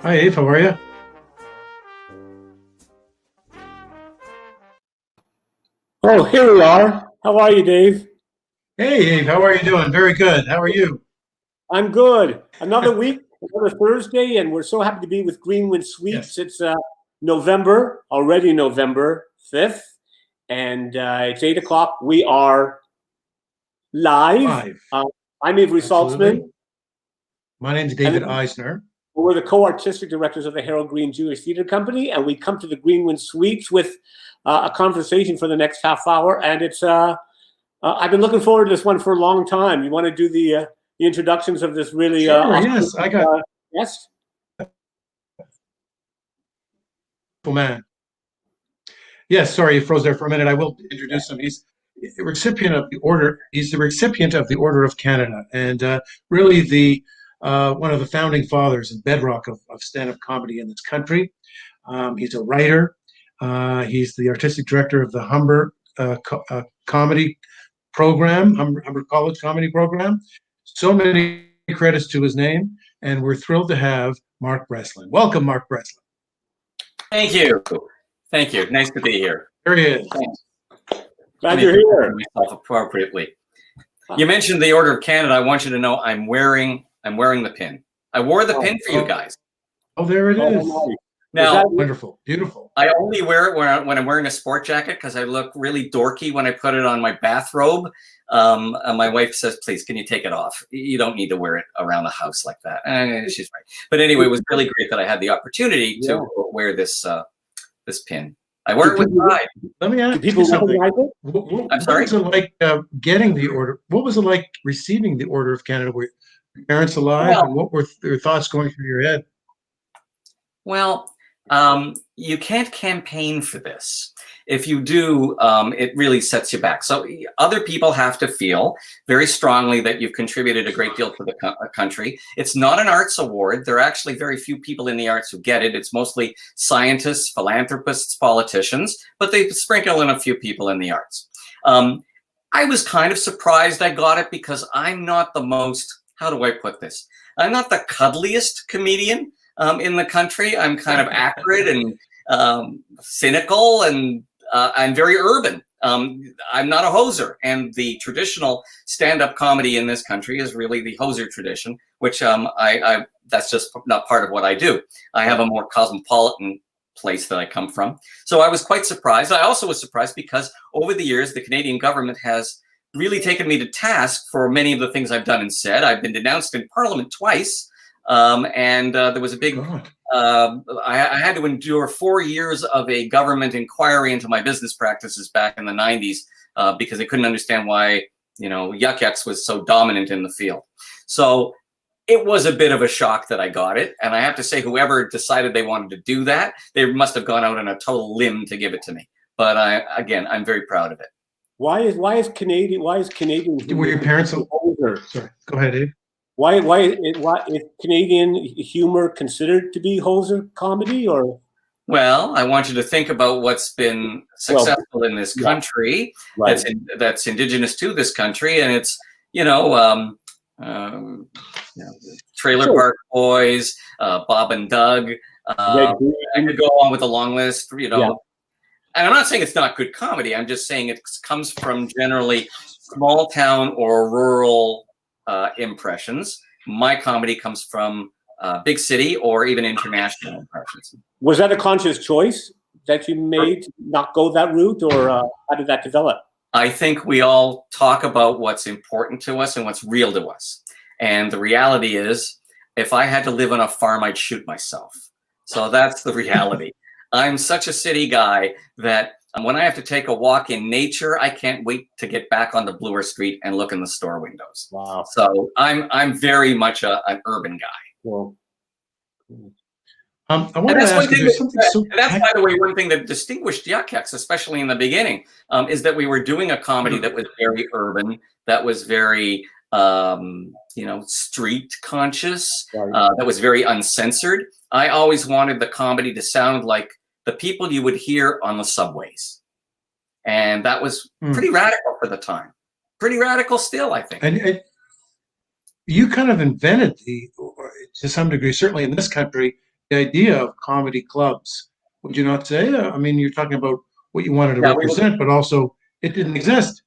Hi, Eve. How are you? Oh, here we are. How are you, Dave? Hey, Eve. How are you doing? Very good. How are you? I'm good. Another week, another Thursday, and we're so happy to be with Greenwin Sweeps. Yes. It's November, already November 5th, and it's 8 o'clock. We are live. Five. I'm Avery Absolutely. Saltzman, My name's and David Eisner. we're the co-artistic directors of the Harold Green Jewish Theater Company, and we come to the Greenwin Sweeps with a conversation for the next half hour, and it's I've been looking forward to this one for a long time. You want to do the introductions of this really Sure. awesome Yes, I got guest? full man. Yes. Sorry, you froze there for a minute. I will introduce him. He's the recipient of the order. He's the recipient of the Order of Canada, and really the one of the founding fathers and bedrock of stand-up comedy in this country. He's a writer. He's the artistic director of the Humber comedy program, Humber College comedy program. So many credits to his name, and we're thrilled to have Mark Breslin. Welcome, Mark Breslin. Thank you. Thank you. Nice to be here. There he is. Thanks. Glad you're here. Myself appropriately. You mentioned the Order of Canada. I want you to know I'm wearing the pin. I wore the pin for you guys. Oh, there it is. Nice. Now, Wonderful, beautiful. I only wear it when I'm wearing a sport jacket because I look really dorky when I put it on my bathrobe. And my wife says, "Please, can you take it off? You don't need to wear it around the house like that." And she's right. But anyway, it was really great that I had the opportunity to wear this pin. I wear it with pride. Let me ask People you something. recognize it? I'm sorry? What was it like getting the order? What was it like receiving the Order of Canada? Were your parents alive? Well, And what were your thoughts going through your head? Well, you can't campaign for this. If you do, it really sets you back. So other people have to feel very strongly that you've contributed a great deal to the country. It's not an arts award. There are actually very few people in the arts who get it. It's mostly scientists, philanthropists, politicians, but they sprinkle in a few people in the arts. I was kind of surprised I got it because I'm not the most, how do I put this? I'm not the cuddliest comedian in the country. I'm kind of acrid and cynical, and I'm very urban. I'm not a hoser, and the traditional stand-up comedy in this country is really the hoser tradition, which I that's just not part of what I do. I have a more cosmopolitan place that I come from. So I was quite surprised. I also was surprised because over the years, the Canadian government has really taken me to task for many of the things I've done and said. I've been denounced in Parliament twice. And there was a big, I had to endure 4 years of a government inquiry into my business practices back in the 90s because they couldn't understand why, Yuk Yuk was so dominant in the field. So it was a bit of a shock that I got it. And I have to say, whoever decided they wanted to do that, they must have gone out on a total limb to give it to me. But I'm very proud of it. Why is Canadian? Were your parents older? Sorry, go ahead, Dave. Why is Canadian humor considered to be hoser comedy, or? Well, I want you to think about what's been successful in this country, right, that's indigenous to this country, and it's Trailer Park Boys, Bob and Doug. I could go on with a long list, And I'm not saying it's not good comedy. I'm just saying it comes from generally small town or rural impressions. My comedy comes from big city or even international impressions. Was that a conscious choice that you made to not go that route, or how did that develop? I think we all talk about what's important to us and what's real to us. And the reality is, if I had to live on a farm, I'd shoot myself. So that's the reality. I'm such a city guy that when I have to take a walk in nature, I can't wait to get back onto Bloor Street and look in the store windows. Wow. So I'm very much an urban guy. Well, I want to ask you something. That's, by the way, one thing that distinguished Yuk Yuk, especially in the beginning, is that we were doing a comedy that was very urban, that was very street conscious, Right. that was very uncensored. I always wanted the comedy to sound like the people you would hear on the subways. And that was pretty radical for the time. Pretty radical still, I think. And you kind of invented to some degree, certainly in this country, the idea of comedy clubs. Would you not say? I mean, you're talking about what you wanted to Yeah, represent, but also it didn't exist.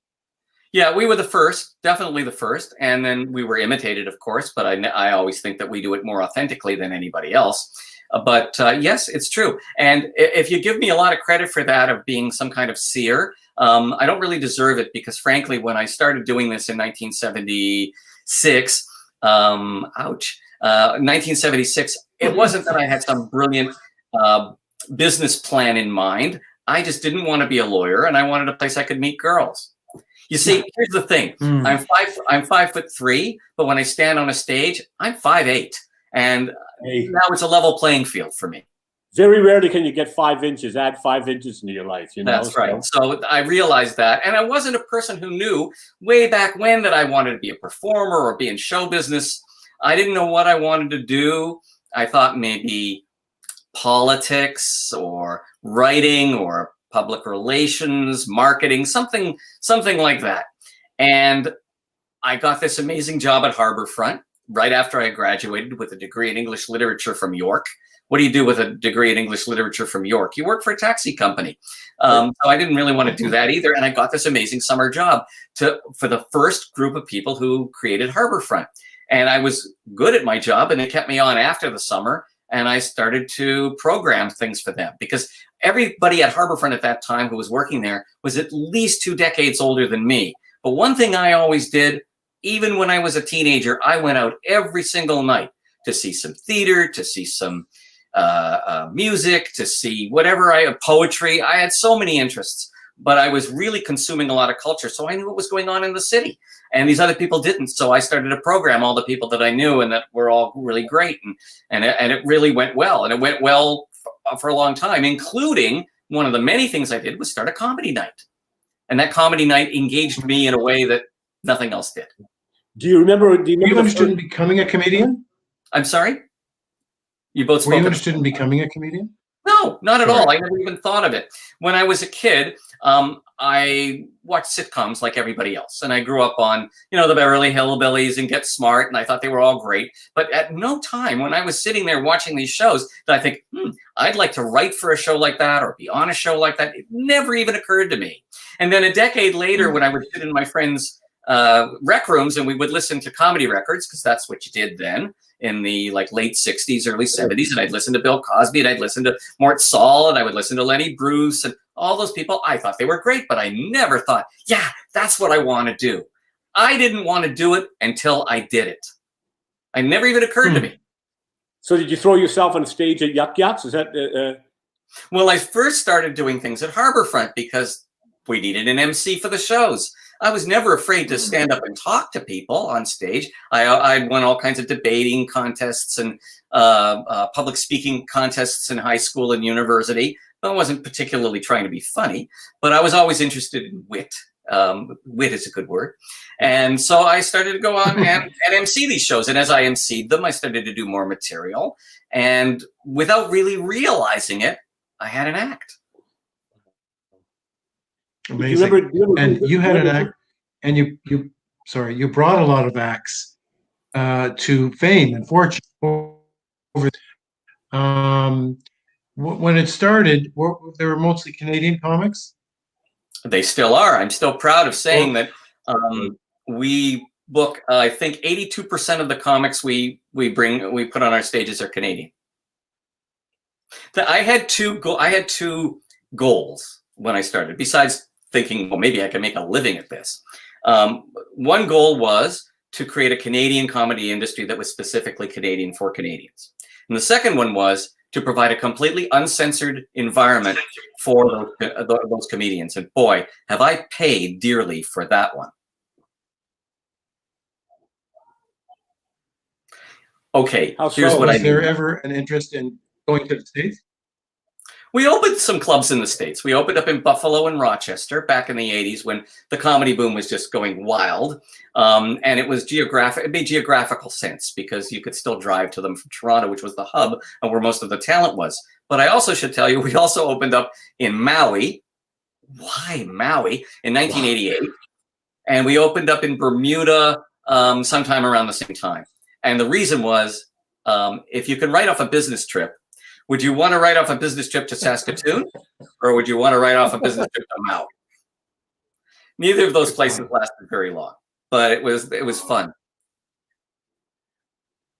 Yeah, we were the first, definitely the first, and then we were imitated, of course. But I always think that we do it more authentically than anybody else. But yes, it's true. And if you give me a lot of credit for that of being some kind of seer, I don't really deserve it because, frankly, when I started doing this in 1976, 1976, it wasn't that I had some brilliant business plan in mind. I just didn't want to be a lawyer, and I wanted a place I could meet girls. You see, here's the thing. I'm 5'3", but when I stand on a stage, I'm 5'8", and now it's a level playing field for me. Very rarely can you get 5 inches, add 5 inches into your life, you know? That's right. So I realized that. And I wasn't a person who knew way back when that I wanted to be a performer or be in show business. I didn't know what I wanted to do. I thought maybe politics or writing or public relations, marketing, something like that. And I got this amazing job at Harborfront right after I graduated with a degree in English literature from York. What do you do with a degree in English literature from York? You work for a taxi company. So I didn't really want to do that either. And I got this amazing summer job for the first group of people who created Harborfront. And I was good at my job, and they kept me on after the summer. And I started to program things for them because everybody at Harborfront at that time who was working there was at least 2 decades older than me. But one thing I always did, even when I was a teenager, I went out every single night to see some theater, to see some music, to see whatever poetry. I had so many interests, but I was really consuming a lot of culture. So I knew what was going on in the city, and these other people didn't. So I started to program all the people that I knew and that were all really great. And it really went well. And it went well for a long time, including one of the many things I did was start a comedy night. And that comedy night engaged me in a way that nothing else did. Do you remember? Were you interested in becoming a comedian? I'm sorry? You both spoke. Were you interested in becoming a comedian? No, not at all. I never even thought of it. When I was a kid, I watched sitcoms like everybody else. And I grew up on, the Beverly Hillbillies and Get Smart, and I thought they were all great. But at no time when I was sitting there watching these shows did I think, I'd like to write for a show like that or be on a show like that. It never even occurred to me. And then a decade later, when I would sit in my friends' rec rooms and we would listen to comedy records, because that's what you did then, in the late 60s, early 70s, and I'd listen to Bill Cosby, and I'd listen to Mort Saul, and I would listen to Lenny Bruce, and all those people. I thought they were great, but I never thought, yeah, that's what I want to do. I didn't want to do it until I did it. It never even occurred to me. So did you throw yourself on stage at Yuk Yuk's? Is that? Well, I first started doing things at Harborfront because we needed an MC for the shows. I was never afraid to stand up and talk to people on stage. I won all kinds of debating contests and public speaking contests in high school and university. I wasn't particularly trying to be funny, but I was always interested in wit. Wit is a good word. And so I started to go on and MC these shows. And as I MC'd them, I started to do more material. And without really realizing it, I had an act. Amazing. And you had an act, and you brought a lot of acts to fame and fortune. When it started, they were mostly Canadian comics. They still are. I'm still proud of saying that we book. I think 82% of the comics we put on our stages are Canadian. I had two goals when I started. Besides thinking, well, maybe I can make a living at this. One goal was to create a Canadian comedy industry that was specifically Canadian for Canadians. And the second one was to provide a completely uncensored environment for those comedians. And boy, have I paid dearly for that one. Okay, here's what I mean. Was there ever an interest in going to the States? We opened some clubs in the States. We opened up in Buffalo and Rochester back in the 80s when the comedy boom was just going wild. And it was it made geographical sense because you could still drive to them from Toronto, which was the hub and where most of the talent was. But I also should tell you, we also opened up in Maui. Why Maui? In 1988. And we opened up in Bermuda sometime around the same time. And the reason was, if you can write off a business trip, would you want to write off a business trip to Saskatoon, or would you want to write off a business trip to Maui? Neither of those places lasted very long, but it was fun.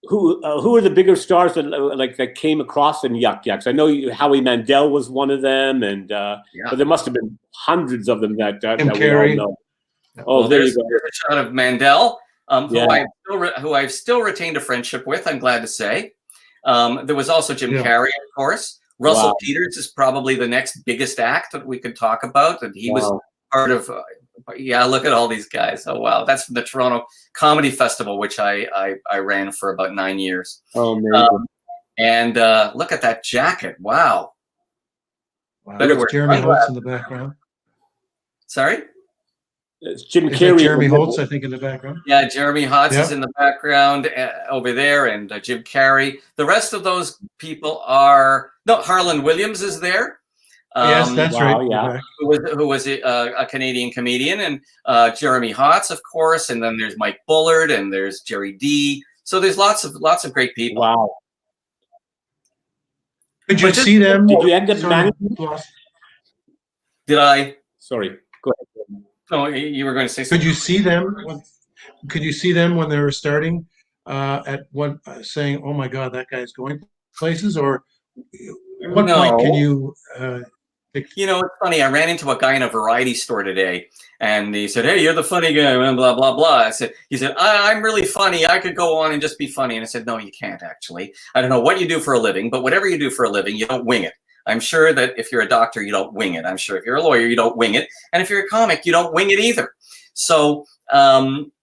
Who are the bigger stars that came across in Yuk Yuk's? I know Howie Mandel was one of them, and but there must have been hundreds of them that we all know. Oh, well, there you go. There's a shot of Mandel, who I've still retained a friendship with. I'm glad to say. There was also Jim Carrey, of course. Russell Peters is probably the next biggest act that we could talk about, and he was part of. Look at all these guys. Oh wow, that's from the Toronto Comedy Festival, which I ran for about 9 years. Oh man! And look at that jacket. Wow. There's Jeremy Holtz in the background. Sorry. It's Jim Carrey. Jeremy Holtz, I think, in the background. Yeah, Jeremy Holtz is in the background over there, and Jim Carrey. The rest of those people Harlan Williams is there. Yes, that's right. Yeah. Who was a Canadian comedian, and Jeremy Holtz, of course, and then there's Mike Bullard, and there's Jerry D. So there's lots of great people. Wow. Did you see them? Did you end up managing? Did I? Sorry. Go ahead. No, you were going to say something. Could you see them? Could you see them when they were starting at one saying, "Oh my God, that guy's going places"? Or at what point can you? You know, it's funny. I ran into a guy in a variety store today, and he said, "Hey, you're the funny guy," and blah blah blah. He said, "I'm really funny. I could go on and just be funny." And I said, "No, you can't actually. I don't know what you do for a living, but whatever you do for a living, you don't wing it. I'm sure that if you're a doctor, you don't wing it. I'm sure if you're a lawyer, you don't wing it. And if you're a comic, you don't wing it either. So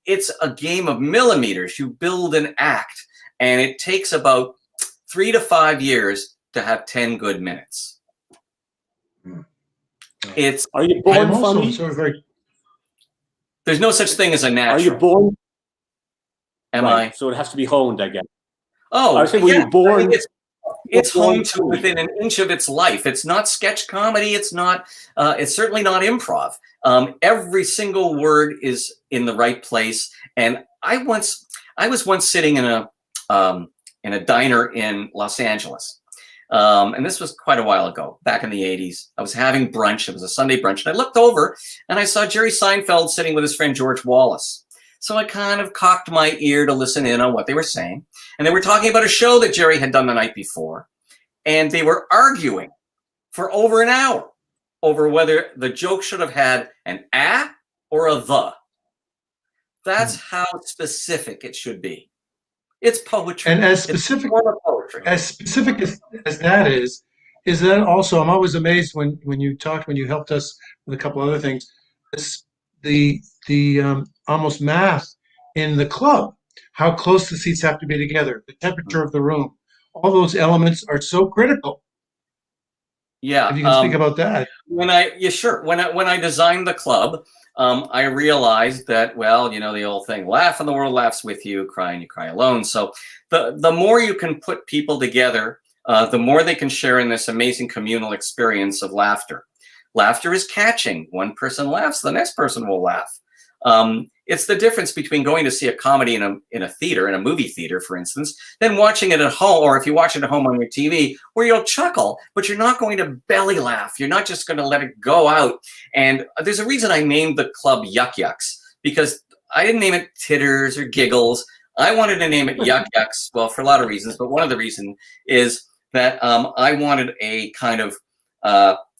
it's a game of millimeters. You build an act, and it takes about 3 to 5 years to have 10 good minutes. Are you born funny? There's no such thing as a natural. Are you born? Am I? So it has to be honed, I guess. Oh, I said, were you born? I mean, it's honed to within an inch of its life. It's not sketch comedy. It's not. It's certainly not improv. Every single word is in the right place. And I was once sitting in a diner in Los Angeles, and this was quite a while ago, back in the 80s. I was having brunch. It was a Sunday brunch, and I looked over and I saw Jerry Seinfeld sitting with his friend George Wallace. So I kind of cocked my ear to listen in on what they were saying. And they were talking about a show that Jerry had done the night before. And they were arguing for over an hour over whether the joke should have had an "a" or a "the." That's how specific it should be. It's poetry. And as specific as that is that also, I'm always amazed when you helped us with a couple other things, the almost math in the club, how close the seats have to be together, the temperature of the room, all those elements are so critical. Yeah, if you can speak about that. When I designed the club, I realized that, well, you know, the old thing, laugh and the world laughs with you, cry and you cry alone. So the more you can put people together, the more they can share in this amazing communal experience of laughter. Laughter is catching. One person laughs, the next person will laugh. It's the difference between going to see a comedy in a theater, in a movie theater, for instance, than watching it at home, or if you watch it at home on your TV, where you'll chuckle, but you're not going to belly laugh. You're not just going to let it go out. And there's a reason I named the club Yuk Yuk's, because I didn't name it Titters or Giggles. I wanted to name it Yuk Yuk's, well, for a lot of reasons, but one of the reasons is that I wanted a kind of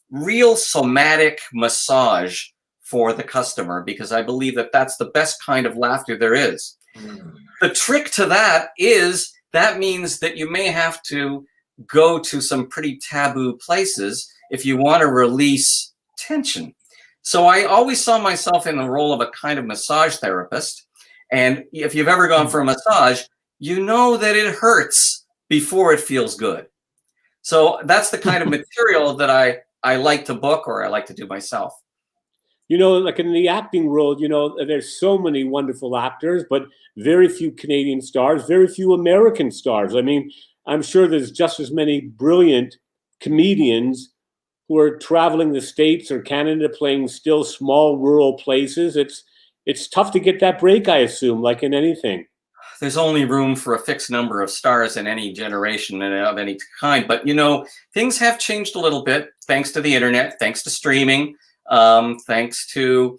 real somatic massage for the customer, because I believe that that's the best kind of laughter there is. The trick to that is that means that you may have to go to some pretty taboo places if you want to release tension. So I always saw myself in the role of a kind of massage therapist. And if you've ever gone for a massage, you know that it hurts before it feels good. So that's the kind of material that I like to book or I like to do myself. You know, like in the acting world, you know, there's so many wonderful actors, but very few Canadian stars, very few American stars. I mean, I'm sure there's just as many brilliant comedians who are traveling the States or Canada playing still small rural places. It's tough to get that break, I assume, like in anything. There's only room for a fixed number of stars in any generation and of any kind. But, you know, things have changed a little bit thanks to the internet, thanks to streaming, thanks to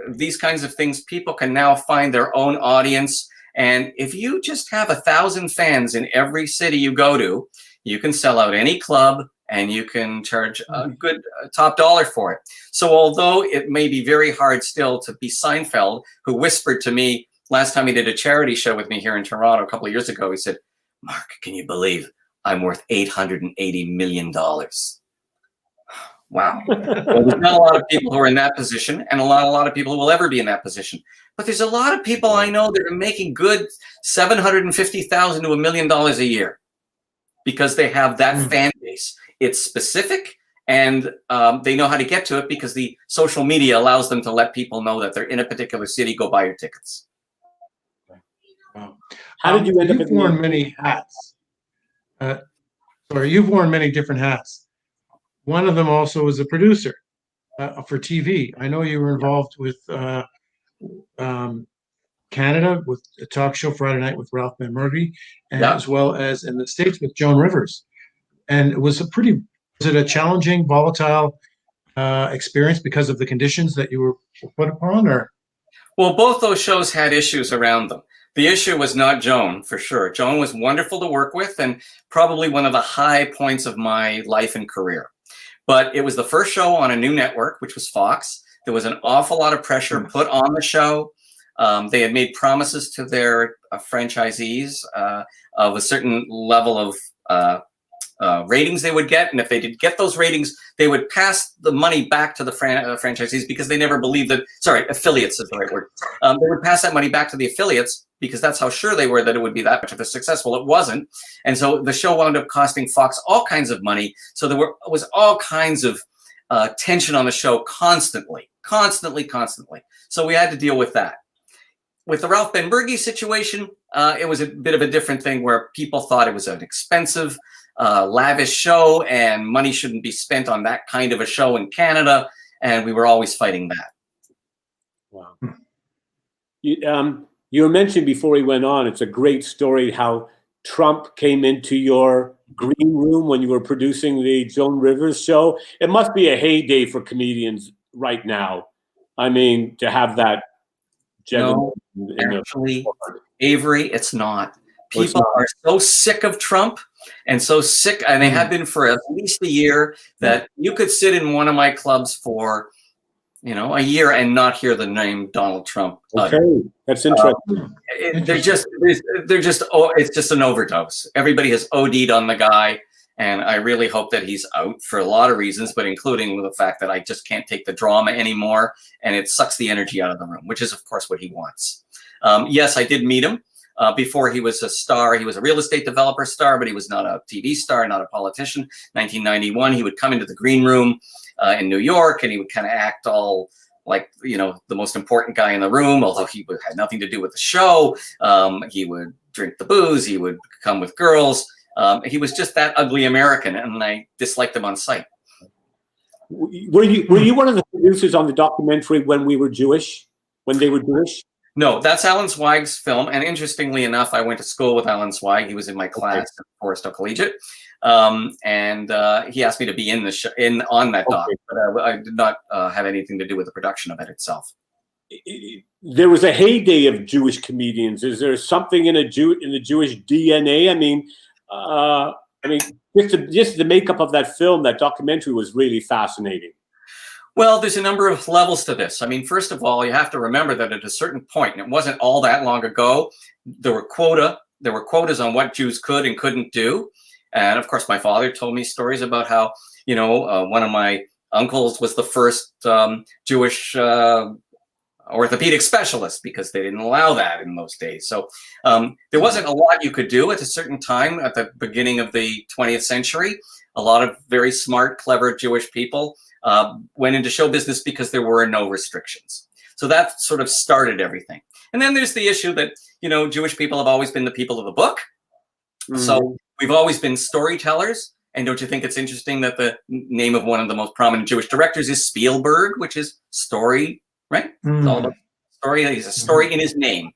these kinds of things. People can now find their own audience. And if you just have 1,000 fans in every city you go to, you can sell out any club and you can charge a good top dollar for it. So although it may be very hard still to be Seinfeld, who whispered to me last time he did a charity show with me here in Toronto a couple of years ago, he said, "Mark, can you believe I'm worth $880 million?" Wow. Well, there's not a lot of people who are in that position, and a lot of people who will ever be in that position. But there's a lot of people I know that are making good $750,000 to $1 million a year because they have that fan base. It's specific, and they know how to get to it because the social media allows them to let people know that they're in a particular city. Go buy your tickets. Wow. How did you end up? You've worn many hats. You've worn many different hats. One of them also is a producer for TV. I know you were involved with Canada with a talk show Friday Night with Ralph Benmergui, and as well as in the States with Joan Rivers. And it was was it a challenging, volatile experience because of the conditions that you were put upon, or? Well, both those shows had issues around them. The issue was not Joan, for sure. Joan was wonderful to work with and probably one of the high points of my life and career. But it was the first show on a new network, which was Fox. There was an awful lot of pressure put on the show. They had made promises to their franchisees of a certain level of ratings they would get. And if they did get those ratings, they would pass the money back to the franchisees because they never believed that, sorry, affiliates is the right word. They would pass that money back to the affiliates because that's how sure they were that it would be that much of a success. Well, it wasn't. And so the show wound up costing Fox all kinds of money. So there was all kinds of tension on the show constantly. So we had to deal with that. With the Ralph Benmergui situation, it was a bit of a different thing where people thought it was an expensive, lavish show and money shouldn't be spent on that kind of a show in Canada. And we were always fighting that. Wow. You were mentioned before we went on, it's a great story how Trump came into your green room when you were producing the Joan Rivers show. It must be a heyday for comedians right now. I mean, to have that gentleman. No, actually, Avery, it's not. People are so sick of Trump and so sick, and they have been for at least a year, that you could sit in one of my clubs for, a year and not hear the name Donald Trump. Okay, that's interesting. It's just an overdose. Everybody has OD'd on the guy, and I really hope that he's out for a lot of reasons, but including the fact that I just can't take the drama anymore, and it sucks the energy out of the room, which is, of course, what he wants. Yes, I did meet him. Before he was a star, he was a real estate developer star, but he was not a TV star, not a politician. 1991, he would come into the green room in New York, and he would kind of act all like, the most important guy in the room, although he had nothing to do with the show. He would drink the booze. He would come with girls. He was just that ugly American, and I disliked him on sight. Were you one of the producers on the documentary When We Were Jewish? When they were Jewish? No, that's Alan Zweig's film. And interestingly enough, I went to school with Alan Zweig. He was in my class at Forest Hill Collegiate. And he asked me to be in on that doc, but I did not have anything to do with the production of it itself. There was a heyday of Jewish comedians. Is there something in the Jewish DNA? I mean, just the makeup of that film, that documentary was really fascinating. Well, there's a number of levels to this. I mean, first of all, you have to remember that at a certain point, and it wasn't all that long ago, there were quotas on what Jews could and couldn't do. And of course, my father told me stories about how, one of my uncles was the first Jewish orthopedic specialist because they didn't allow that in those days. So there wasn't a lot you could do at a certain time at the beginning of the 20th century. A lot of very smart, clever Jewish people went into show business because there were no restrictions. So that sort of started everything. And then there's the issue that, Jewish people have always been the people of the book. Mm-hmm. So we've always been storytellers. And don't you think it's interesting that the name of one of the most prominent Jewish directors is Spielberg, which is story, right? Mm. It's all about story. He's a story in his name.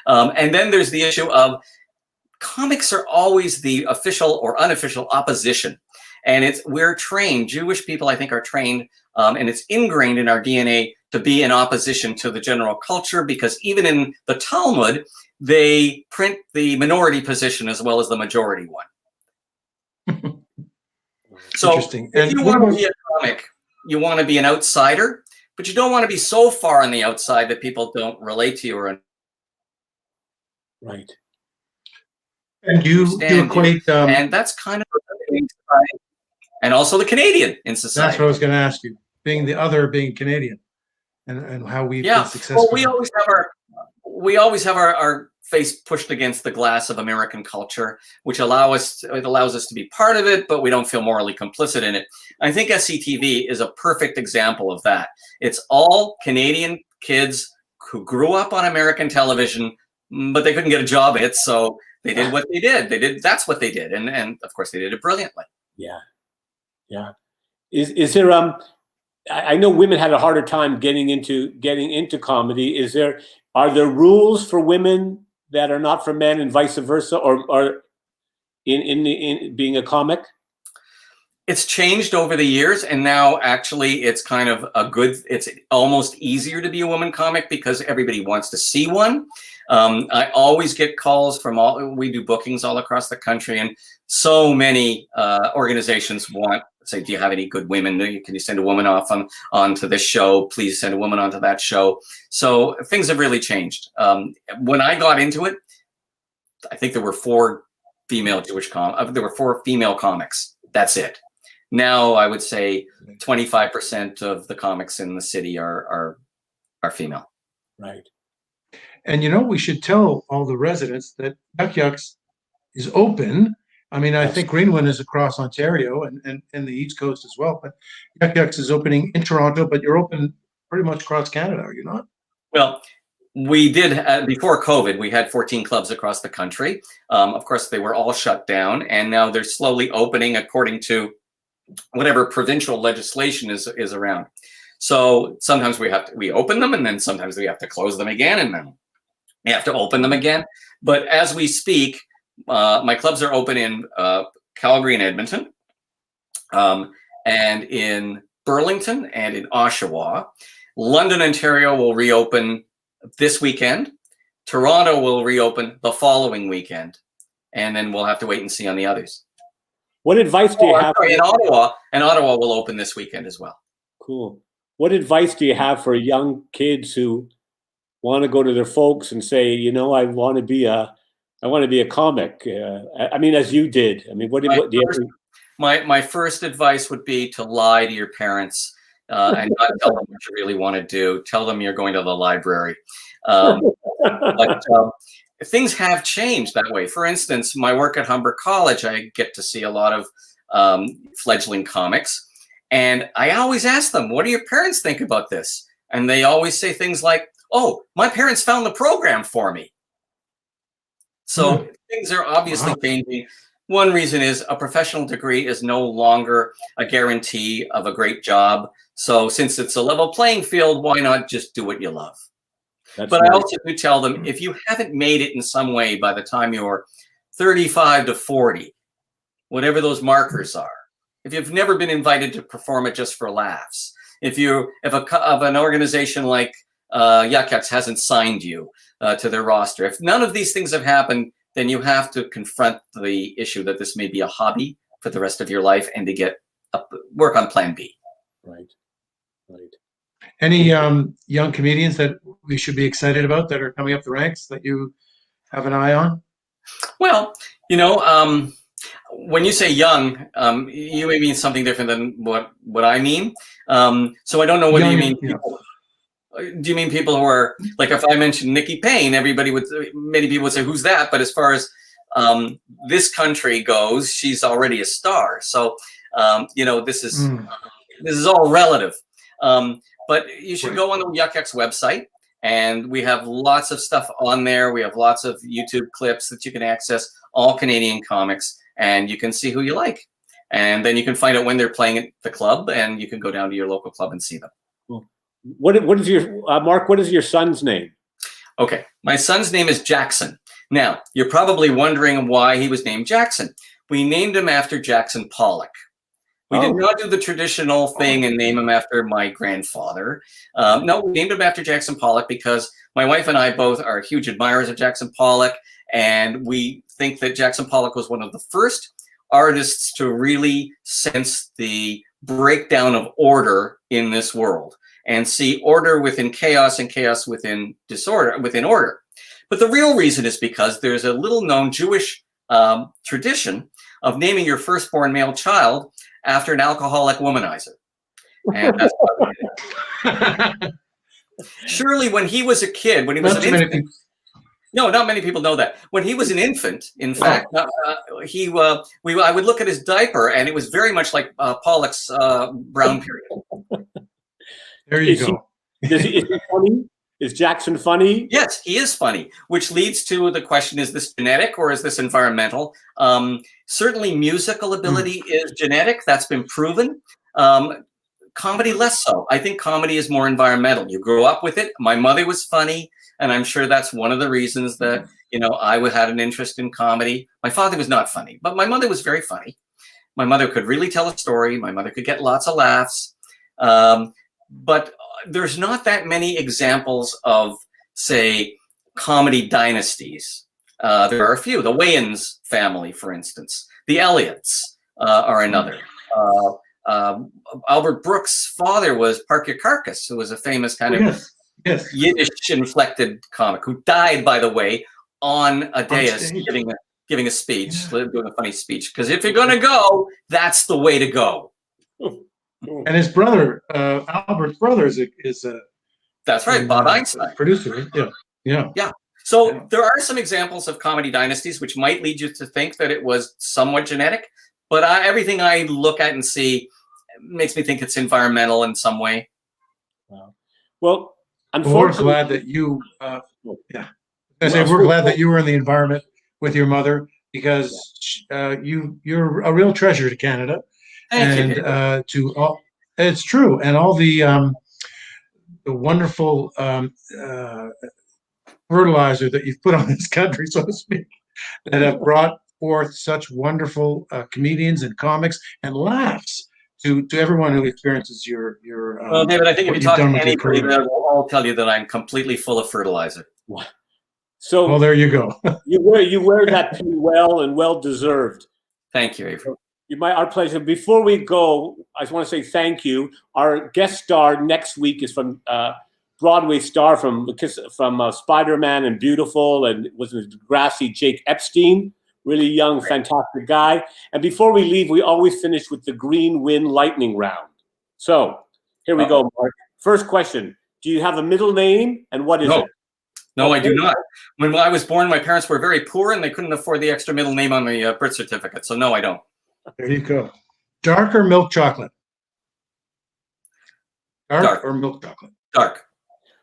And then there's the issue of comics are always the official or unofficial opposition. And we're trained, Jewish people, I think, are trained, and it's ingrained in our DNA to be in opposition to the general culture, because even in the Talmud, they print the minority position as well as the majority one. So if you want to be a comic, you want to be an outsider, but you don't want to be so far on the outside that people don't relate to you or right. And you equate, and that's kind of and also the Canadian in society. That's what I was going to ask you. Being the other, being Canadian, and how we've been successful. Well, we always have our face pushed against the glass of American culture, which allows us to be part of it, but we don't feel morally complicit in it. I think SCTV is a perfect example of that. It's all Canadian kids who grew up on American television, but they couldn't get a job at it, so they did what they did. That's what they did, and of course they did it brilliantly. Yeah. Is there I know women had a harder time getting into comedy. Are there rules for women that are not for men and vice versa, or in being a comic? It's changed over the years, and now actually it's kind of it's almost easier to be a woman comic because everybody wants to see one. I always get calls from we do bookings all across the country, and so many organizations say, do you have any good women? Can you send a woman off onto this show? Please send a woman onto that show. So things have really changed. When I got into it, I think there were 4 female comics. That's it. Now I would say 25% of the comics in the city are female. Right. And we should tell all the residents that Yuk Yuk's is open. I mean, I think Greenwin is across Ontario and the East Coast as well. But Yuk Yuk's is opening in Toronto, but you're open pretty much across Canada, are you not? Well, we did before COVID. We had 14 clubs across the country. Of course, they were all shut down, and now they're slowly opening according to whatever provincial legislation is around. So sometimes we open them, and then sometimes we have to close them again, and then we have to open them again. But as we speak, my clubs are open in Calgary and Edmonton, and in Burlington and in Oshawa. London, Ontario will reopen this weekend. Toronto will reopen the following weekend, and then we'll have to wait and see on the others. What advice do you have? In Ottawa, and Ottawa will open this weekend as well. Cool. What advice do you have for young kids who want to go to their folks and say, I want to be a comic? I mean, as you did. I mean, my first advice would be to lie to your parents and not tell them what you really want to do. Tell them you're going to the library. But things have changed that way. For instance, my work at Humber College, I get to see a lot of fledgling comics. And I always ask them, what do your parents think about this? And they always say things like, oh, my parents found the program for me. So things are obviously changing. One reason is a professional degree is no longer a guarantee of a great job. So since it's a level playing field, why not just do what you love? But I also do tell them, if you haven't made it in some way by the time you're 35 to 40, whatever those markers are, if you've never been invited to perform it just for laughs, if an organization like Yuk Yuk's hasn't signed you to their roster, if none of these things have happened, then you have to confront the issue that this may be a hobby for the rest of your life and to work on plan B. Right. Any young comedians that we should be excited about that are coming up the ranks that you have an eye on? Well, when you say young, you may mean something different than what I mean. So I don't know whether you mean people. Do you mean people who are like, if I mentioned Nikki Payne, many people would say, who's that? But as far as this country goes, she's already a star. So, this is all relative. But you should go on the Yuk Yuk's website, and we have lots of stuff on there. We have lots of YouTube clips that you can access, all Canadian comics, and you can see who you like. And then you can find out when they're playing at the club, and you can go down to your local club and see them. What is your Mark? What is your son's name? Okay, my son's name is Jackson. Now, you're probably wondering why he was named Jackson. We named him after Jackson Pollock. We did not do the traditional thing and name him after my grandfather. No, we named him after Jackson Pollock because my wife and I both are huge admirers of Jackson Pollock, and we think that Jackson Pollock was one of the first artists to really sense the breakdown of order in this world and see order within chaos and chaos within disorder, within order. But the real reason is because there's a little known Jewish tradition of naming your firstborn male child after an alcoholic womanizer. And that's what we did. Surely when he was a kid, when he was an infant, no, not many people know that. When he was an infant, in fact, I would look at his diaper, and it was very much like Pollock's brown period. There you go. Is he funny? Is Jackson funny? Yes, he is funny, which leads to the question, is this genetic or is this environmental? Certainly musical ability is genetic. That's been proven. Comedy, less so. I think comedy is more environmental. You grow up with it. My mother was funny, and I'm sure that's one of the reasons that, I had an interest in comedy. My father was not funny, but my mother was very funny. My mother could really tell a story. My mother could get lots of laughs. But there's not that many examples of, say, comedy dynasties. There are a few. The Wayans family, for instance. The Elliots are another. Albert Brooks' father was Park Your Carcass, who was a famous kind of Yiddish-inflected comic, who died, by the way, on a dais giving a speech, doing a funny speech. Because if you're going to go, that's the way to go. And his brother, Albert's brother, is a that's right, Bob Einstein, producer. Yeah. So there are some examples of comedy dynasties which might lead you to think that it was somewhat genetic, but everything I look at and see makes me think it's environmental in some way. Well, unfortunately, we're glad that you. We're glad that you were in the environment with your mother, because you're a real treasure to Canada. Thank you. It's true, and all the wonderful fertilizer that you've put on this country, so to speak, that have brought forth such wonderful comedians and comics and laughs to everyone who experiences your. Well, David, I think if you talk to anybody, they'll all tell you that I'm completely full of fertilizer. So, well, there you go. you wear that pretty well, and well deserved. Thank you, Avery. Our pleasure. Before we go, I just want to say thank you. Our guest star next week is from Broadway star from Spider-Man and Beautiful, and was Degrassi, Jake Epstein. Really young, fantastic guy. And before we leave, we always finish with the Greenwin lightning round. So here we go, Mark. First question: do you have a middle name, and what is it? No, I do not. When I was born, my parents were very poor, and they couldn't afford the extra middle name on the birth certificate. So no, I don't. There you go. Dark or milk chocolate? Dark or milk chocolate? Dark.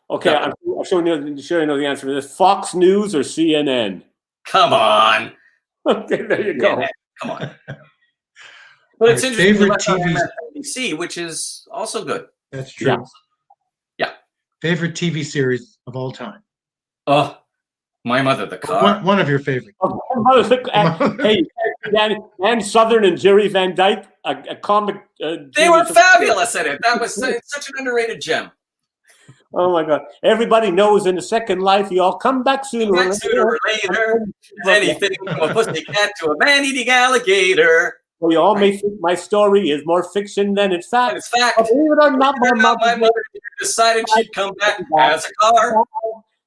Okay, I'm sure I know the answer to this. Fox News or CNN? Come on. Okay, there you go. Come on. But it's interesting. Favorite TV, which is also good. That's true. Yeah. Favorite TV series of all time? Oh, My Mother the Car. One of your favorites. Hey, and Southern and Jerry Van Dyke, a comic. They were fabulous at it. That was such an underrated gem. Oh my God! Everybody knows in the second life you all come back sooner or later. Anything from a pussycat to a man-eating alligator. Well, you all may think my story is more fiction than it's fact. It's fact. Believe it or not, my mother decided she'd come back as a car.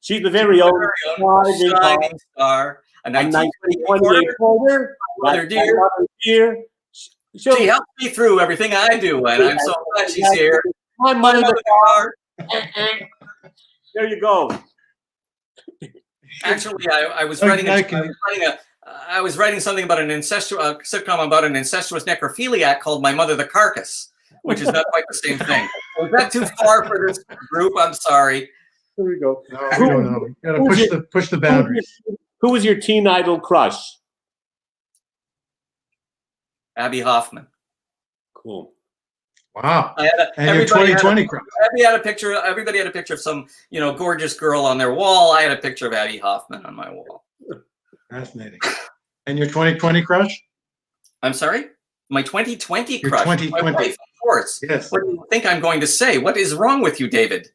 She's the very own shining star. A 1928 folder. Mother dear. She helped me through everything I do, and I'm so glad she's here. My mother the car. There you go. Actually, I was writing I was writing something about an sitcom about an incestuous necrophiliac called My Mother the Carcass, which is not quite the same thing. Was that too far for this group? I'm sorry. There we go. No, we don't know. You got to push the boundaries. Who was your teen idol crush? Abby Hoffman. Cool. Wow. And your 2020 crush. Everybody had a picture of some, gorgeous girl on their wall. I had a picture of Abby Hoffman on my wall. Fascinating. And your 2020 crush? I'm sorry? My 2020 Your crush. 2020. My wife, of course. Yes. What do you think I'm going to say? What is wrong with you, David?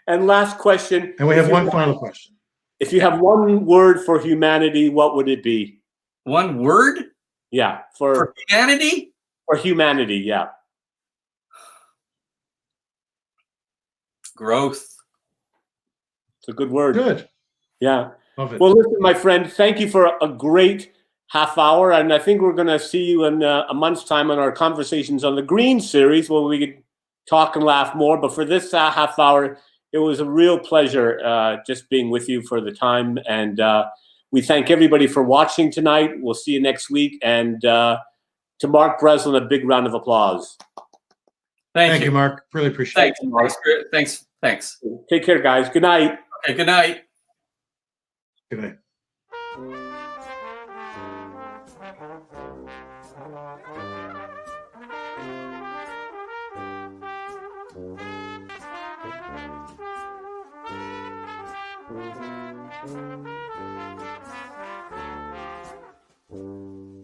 And last question. And we have one final question. If you have one word for humanity, what would it be? One word? Yeah. For humanity? For humanity, yeah. Growth. It's a good word. Good. Yeah. Love it. Well, listen, my friend, thank you for a great half hour. And I think we're going to see you in a month's time on our conversations on the Green series where we could talk and laugh more. But for this half hour, it was a real pleasure just being with you for the time. And we thank everybody for watching tonight. We'll see you next week. And to Mark Breslin, a big round of applause. Thank you, Mark. Really appreciate it. Thanks. Take care, guys. Good night. Okay, good night. Good night. Thank you.